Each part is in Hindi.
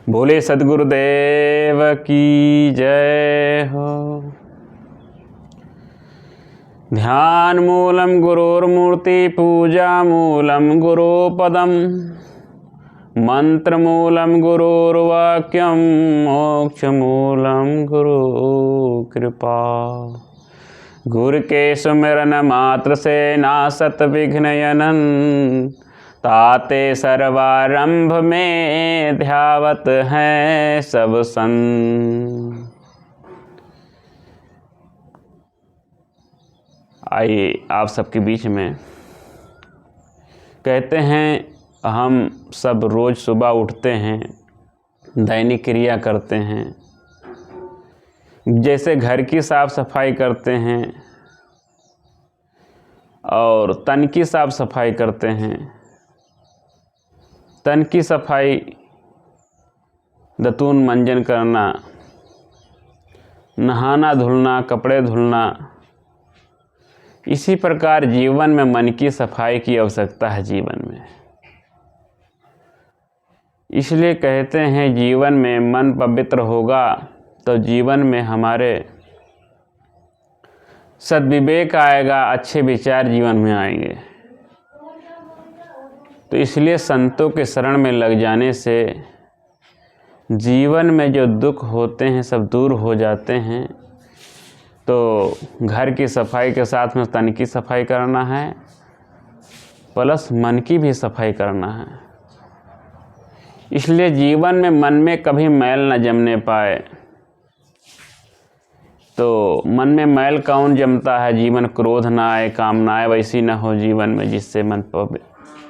बोले सद्गुरुदेव की जय हो। ध्यान मूलम गुरुर्मूर्ति पूजा मूलम गुरुपदम मंत्र मूलम गुरुर्वाक्यम मोक्ष मूलम गुरु कृपा। गुरु के सुमिरन मात्र से नासत विघ्नयनन ताते सर्वारंभ में ध्यावत हैं सब संत। आइए आप सबके बीच में कहते हैं हम सब रोज़ सुबह उठते हैं, दैनिक क्रिया करते हैं, जैसे घर की साफ़ सफाई करते हैं और तन की साफ़ सफाई करते हैं। तन की सफाई दतून मंजन करना, नहाना धुलना, कपड़े धुलना, इसी प्रकार जीवन में मन की सफाई की आवश्यकता है जीवन में। इसलिए कहते हैं जीवन में मन पवित्र होगा तो जीवन में हमारे सद्विवेक आएगा, अच्छे विचार जीवन में आएंगे। तो इसलिए संतों के शरण में लग जाने से जीवन में जो दुख होते हैं सब दूर हो जाते हैं। तो घर की सफाई के साथ में तन की सफाई करना है, प्लस मन की भी सफाई करना है। इसलिए जीवन में मन में कभी मैल न जमने पाए। तो मन में मैल कौन जमता है? जीवन क्रोध ना आए, काम ना आए, वैसी ना हो जीवन में जिससे मन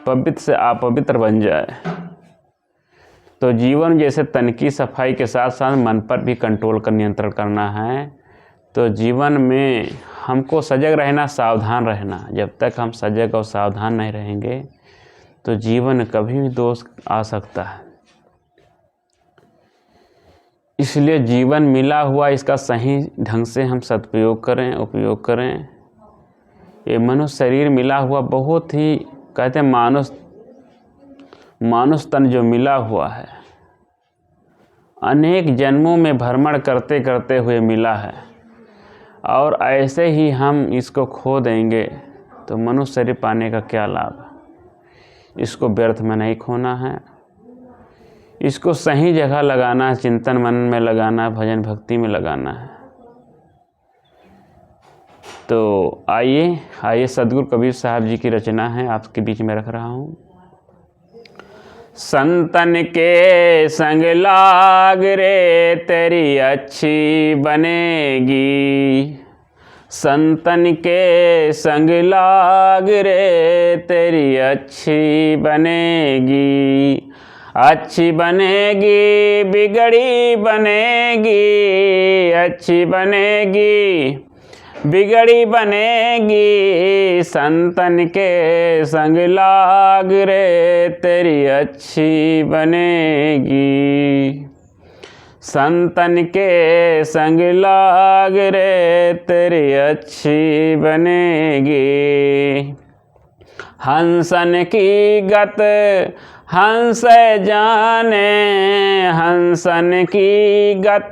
पवित्र से अपवित्र बन जाए। तो जीवन जैसे तन की सफाई के साथ साथ मन पर भी कंट्रोल का नियंत्रण करना है। तो जीवन में हमको सजग रहना, सावधान रहना। जब तक हम सजग और सावधान नहीं रहेंगे तो जीवन कभी भी दोष आ सकता है। इसलिए जीवन मिला हुआ इसका सही ढंग से हम सदुपयोग करें, उपयोग करें। ये मनुष्य शरीर मिला हुआ बहुत ही कहते हैं मानुष तन जो मिला हुआ है अनेक जन्मों में भ्रमण करते करते हुए मिला है और ऐसे ही हम इसको खो देंगे तो मनुष्य शरीर पाने का क्या लाभ। इसको व्यर्थ में नहीं खोना है, इसको सही जगह लगाना है, चिंतन मन में लगाना है, भजन भक्ति में लगाना है। तो आइए सदगुरु कबीर साहब जी की रचना है, आपके बीच में रख रहा हूँ। संतन के संग लाग रे तेरी अच्छी बनेगी, संतन के संग लाग रे तेरी अच्छी बनेगी। अच्छी बनेगी बिगड़ी बनेगी, अच्छी बनेगी बिगड़ी बनेगी। संतन के संग लाग रे तेरी अच्छी बनेगी, संतन के संग लाग रे तेरी अच्छी बनेगी। हंसन की गत हंस जाने, हंसन की गत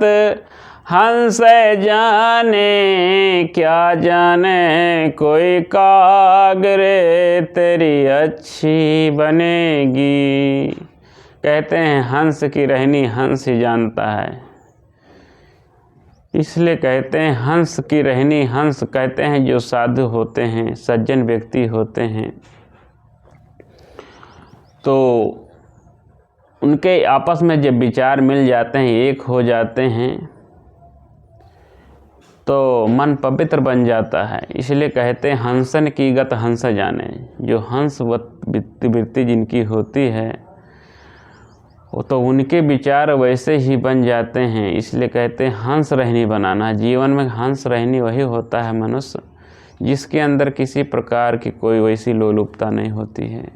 हंस जाने, क्या जाने कोई काग रे तेरी अच्छी बनेगी। कहते हैं हंस की रहनी हंस ही जानता है। इसलिए कहते हैं हंस की रहनी हंस। कहते हैं जो साधु होते हैं, सज्जन व्यक्ति होते हैं, तो उनके आपस में जब विचार मिल जाते हैं, एक हो जाते हैं, तो मन पवित्र बन जाता है। इसलिए कहते हैं हंसन की गत हंस जाने। जो हंस वृत्ति जिनकी होती है वो तो उनके विचार वैसे ही बन जाते हैं। इसलिए कहते हैं हंस रहनी बनाना। जीवन में हंस रहनी वही होता है मनुष्य जिसके अंदर किसी प्रकार की कोई वैसी लोलुपता नहीं होती है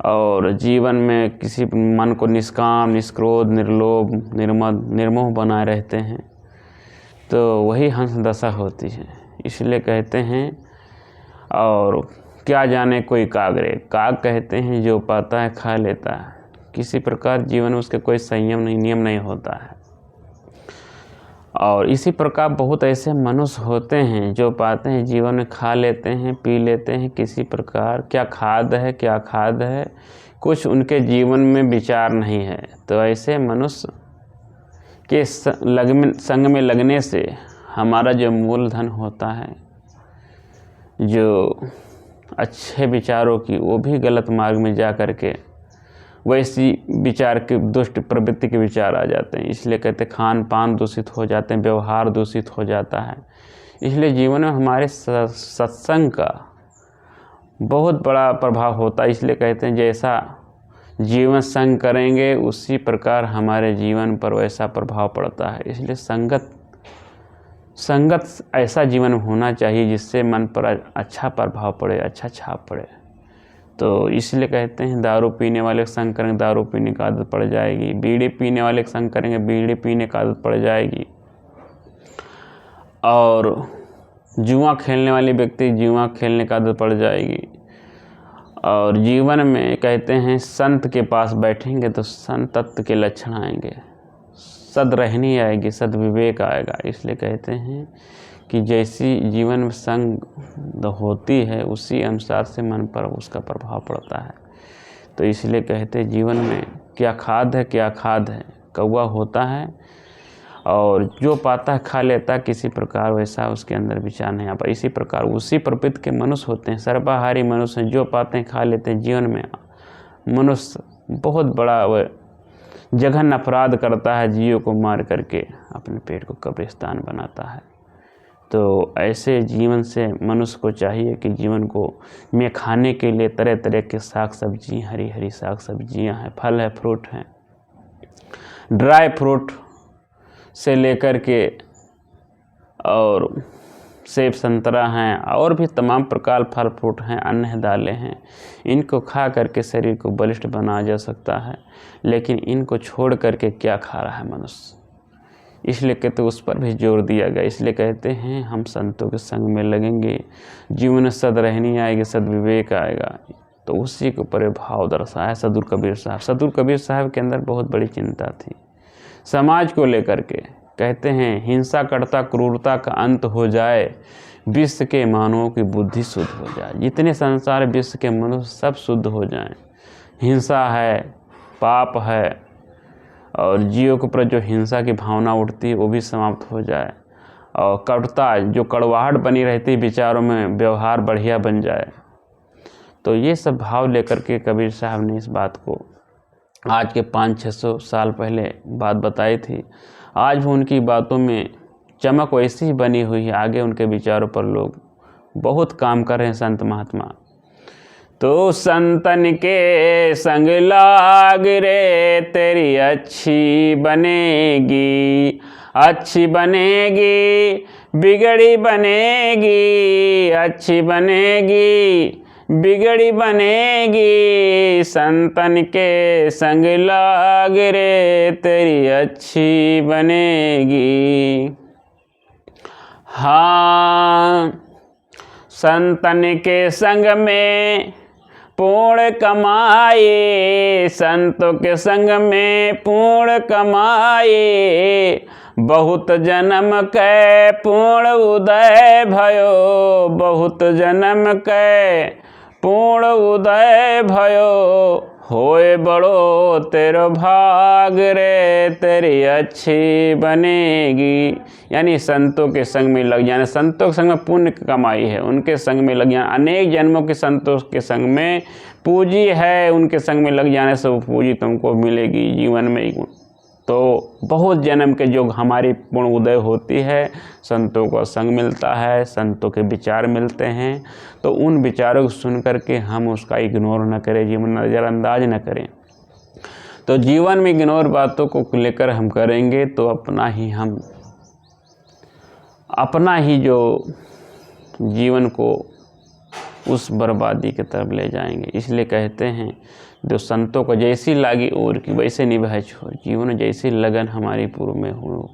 और जीवन में किसी मन को निष्काम, निष्क्रोध, निर्लोभ, निर्मोह बनाए रहते हैं, तो वही हंस दशा होती है। इसलिए कहते हैं और क्या जाने कोई काग रे। काग कहते हैं जो पाता है खा लेता है, किसी प्रकार जीवन में उसके कोई संयम नहीं, नियम नहीं होता है। और इसी प्रकार बहुत ऐसे मनुष्य होते हैं जो पाते हैं जीवन में खा लेते हैं, पी लेते हैं, किसी प्रकार क्या खाद है, कुछ उनके जीवन में विचार नहीं है। तो ऐसे मनुष्य के संग में लगने से हमारा जो मूलधन होता है, जो अच्छे विचारों की, वो भी गलत मार्ग में जा कर के वैसी विचार के दुष्ट प्रवृत्ति के विचार आ जाते हैं। इसलिए कहते खान पान दूषित हो जाते हैं, व्यवहार दूषित हो जाता है। इसलिए जीवन में हमारे सत्संग का बहुत बड़ा प्रभाव होता है। इसलिए कहते हैं जैसा जीवन संग करेंगे उसी प्रकार हमारे जीवन पर वैसा प्रभाव पड़ता है। इसलिए संगत ऐसा जीवन होना चाहिए जिससे मन पर अच्छा प्रभाव पड़े, अच्छा छाप पड़े। तो इसलिए कहते हैं दारू पीने वाले के संग करेंगे दारू पीने की आदत पड़ जाएगी, बीड़ी पीने वाले के संग करेंगे बीड़ी पीने की आदत पड़ जाएगी, और जुआ खेलने वाले व्यक्ति जुआ खेलने की आदत पड़ जाएगी। और जीवन में कहते हैं संत के पास बैठेंगे तो संत तत्व के लक्षण आएंगे, सद रहनी आएगी, सद विवेक आएगा। इसलिए कहते हैं कि जैसी जीवन में संग होती है उसी अनुसार से मन पर उसका प्रभाव पड़ता है। तो इसलिए कहते हैं जीवन में क्या खाद है, कौवा होता है और जो पाता है खा लेता है, किसी प्रकार वैसा उसके अंदर विचार नहीं आता। इसी प्रकार उसी प्रवृत्ति के मनुष्य होते हैं, सर्वाहारी मनुष्य हैं, जो पाते हैं खा लेते हैं। जीवन में मनुष्य बहुत बड़ा जघन्य अपराध करता है, जीवों को मार करके अपने पेट को कब्रिस्तान बनाता है। तो ऐसे जीवन से मनुष्य को चाहिए कि जीवन को में खाने के लिए तरह तरह के साग सब्जी, हरी हरी साग सब्जियाँ हैं, फल है, फ्रूट हैं, ड्राई फ्रूट से लेकर के और सेब संतरा हैं और भी तमाम प्रकार फल फ्रूट हैं, अन्न है, दालें हैं। इनको खा करके शरीर को बलिष्ठ बनाया जा सकता है, लेकिन इनको छोड़ करके क्या खा रहा है मनुष्य, इसलिए कहते उस पर भी जोर दिया गया। इसलिए कहते हैं हम संतों के संग में लगेंगे, जीवन में सद रहनी आएगी, सद विवेक आएगा। तो उसी के प्रभाव दर्शाया सदगुरु कबीर साहब। सदगुरु कबीर साहब के अंदर बहुत बड़ी चिंता थी समाज को लेकर के। कहते हैं हिंसा करता क्रूरता का अंत हो जाए, विश्व के मानवों की बुद्धि शुद्ध हो जाए। जितने संसार विश्व के मनुष्य सब शुद्ध हो जाएं, हिंसा है, पाप है, और जीवों के ऊपर जो हिंसा की भावना उठती है वो भी समाप्त हो जाए, और कटुता जो कड़वाहट बनी रहती है विचारों में, व्यवहार बढ़िया बन जाए। तो ये सब भाव लेकर के कबीर साहब ने इस बात को आज के 500-600 साल पहले बात बताई थी। आज भी उनकी बातों में चमक वैसी ही बनी हुई है। आगे उनके विचारों पर लोग बहुत काम कर रहे हैं संत महात्मा। तो संतन के संग लाग रे तेरी अच्छी बनेगी, अच्छी बनेगी, बिगड़ी बनेगी, अच्छी बनेगी, बिगड़ी बनेगी। संतन के संग लाग रे तेरी अच्छी बनेगी। हाँ, संतन के संग में पूर्ण कमाए, संतों के संग में पूर्ण कमाए। बहुत जन्म कै पूर्ण उदय भयो, बहुत जन्म कै पूर्ण उदय भयो। होए बड़ो तेरो भाग रे तेरी अच्छी बनेगी। यानी संतों के संग में लग जाना, संतों के संग में पुण्य कमाई है, उनके संग में लग जाना। अनेक जन्मों के संतों के संग में पूंजी है, उनके संग में लग जाने से वो पूंजी तुमको मिलेगी जीवन में। तो बहुत जन्म के जो हमारी पूर्ण उदय होती है, संतों का संग मिलता है, संतों के विचार मिलते हैं। तो उन विचारों को सुन करके हम उसका इग्नोर न करें, जीवन नज़रअंदाज न करें। तो जीवन में इग्नोर बातों को लेकर हम करेंगे तो अपना ही जो जीवन को उस बर्बादी की तरफ ले जाएंगे। इसलिए कहते हैं जो संतों को जैसी लागी ओर की वैसे निभाए छोड़। जीवन में जैसी लगन हमारी पूर्व में हो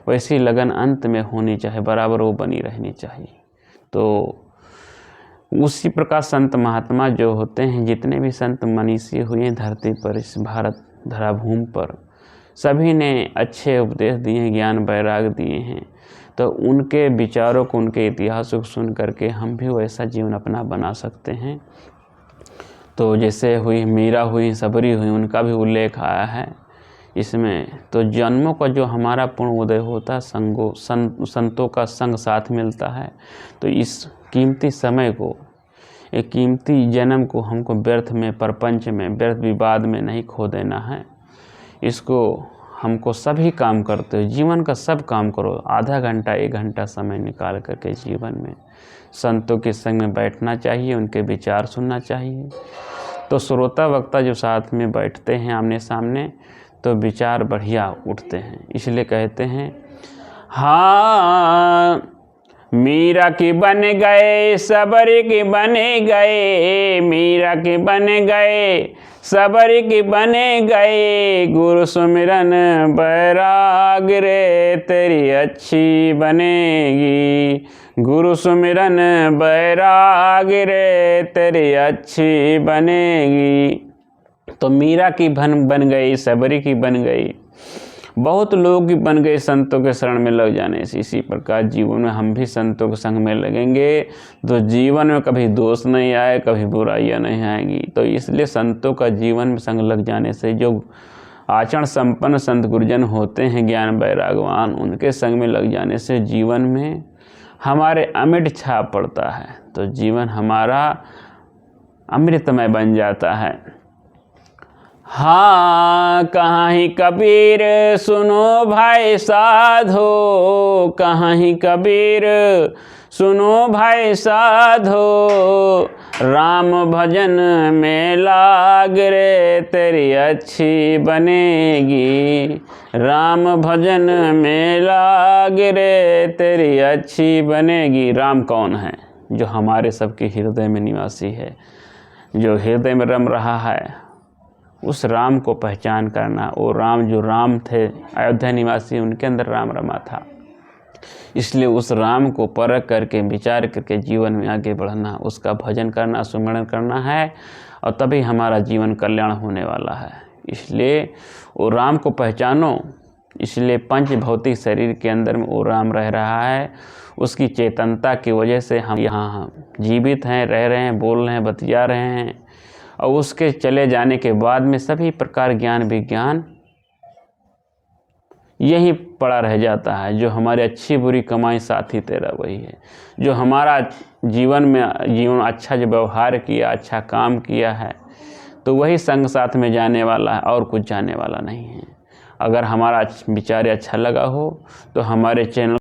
वैसी लगन अंत में होनी चाहिए, बराबर वो बनी रहनी चाहिए। तो उसी प्रकार संत महात्मा जो होते हैं, जितने भी संत मनीषी हुए हैं धरती पर, इस भारत धराभूमि पर, सभी ने अच्छे उपदेश दिए हैं, ज्ञान वैराग दिए हैं। तो उनके विचारों को, उनके इतिहास को सुन करके हम भी वैसा जीवन अपना बना सकते हैं। तो जैसे हुई मीरा हुई, सबरी हुई, उनका भी उल्लेख आया है इसमें। तो जन्मों का जो हमारा पूर्ण उदय होता है, संतों का संग साथ मिलता है। तो इस कीमती समय को, एक कीमती जन्म को हमको व्यर्थ में, प्रपंच में, व्यर्थ विवाद में नहीं खो देना है। इसको हमको सभी काम करते हो, जीवन का सब काम करो, आधा घंटा 1 घंटा समय निकाल करके जीवन में संतों के संग में बैठना चाहिए, उनके विचार सुनना चाहिए। तो श्रोता वक्ता जो साथ में बैठते हैं आमने सामने, तो विचार बढ़िया उठते हैं। इसलिए कहते हैं, हाँ मीरा की बन गए, सबरी की बने गए, मीरा की बन गए, सबरी की बने गए, गुरु सुमिरन बैराग रे तेरी अच्छी बनेगी, गुरु सुमिरन बैराग रे तेरी अच्छी बनेगी। तो मीरा की बन गई, सबरी की बन गई, बहुत लोग की बन गए संतों के शरण में लग जाने से। इसी प्रकार जीवन में हम भी संतों के संग में लगेंगे तो जीवन में कभी दोष नहीं आए, कभी बुराइयां नहीं आएंगी। तो इसलिए संतों का जीवन में संग लग जाने से, जो आचरण संपन्न संत गुरुजन होते हैं, ज्ञान वैरागवान, उनके संग में लग जाने से जीवन में हमारे अमिट छाप पड़ता है। तो जीवन हमारा अमृतमय बन जाता है। हाँ कहाँ ही कबीर सुनो भाई साधो, कहाँ ही कबीर सुनो भाई साधो, राम भजन में लाग रे तेरी अच्छी बनेगी, राम भजन में लाग रे तेरी अच्छी बनेगी। राम कौन है? जो हमारे सबके हृदय में निवासी है, जो हृदय में रम रहा है, उस राम को पहचान करना। वो राम जो राम थे अयोध्या निवासी, उनके अंदर राम रमा था। इसलिए उस राम को परख करके, विचार करके जीवन में आगे बढ़ना, उसका भजन करना, सुमिरन करना है, और तभी हमारा जीवन कल्याण होने वाला है। इसलिए वो राम को पहचानो। इसलिए पंच भौतिक शरीर के अंदर में वो राम रह रहा है। उसकी चेतनता की वजह से हम यहाँ जीवित हैं, रह रहे हैं, बोल रहे हैं, बतिया रहे हैं। और उसके चले जाने के बाद में सभी प्रकार ज्ञान विज्ञान यही पड़ा रह जाता है। जो हमारी अच्छी बुरी कमाई साथी तेरा वही है। जो हमारा जीवन अच्छा जो व्यवहार किया, अच्छा काम किया है, तो वही संग साथ में जाने वाला है, और कुछ जाने वाला नहीं है। अगर हमारा विचार अच्छा लगा हो तो हमारे चैनल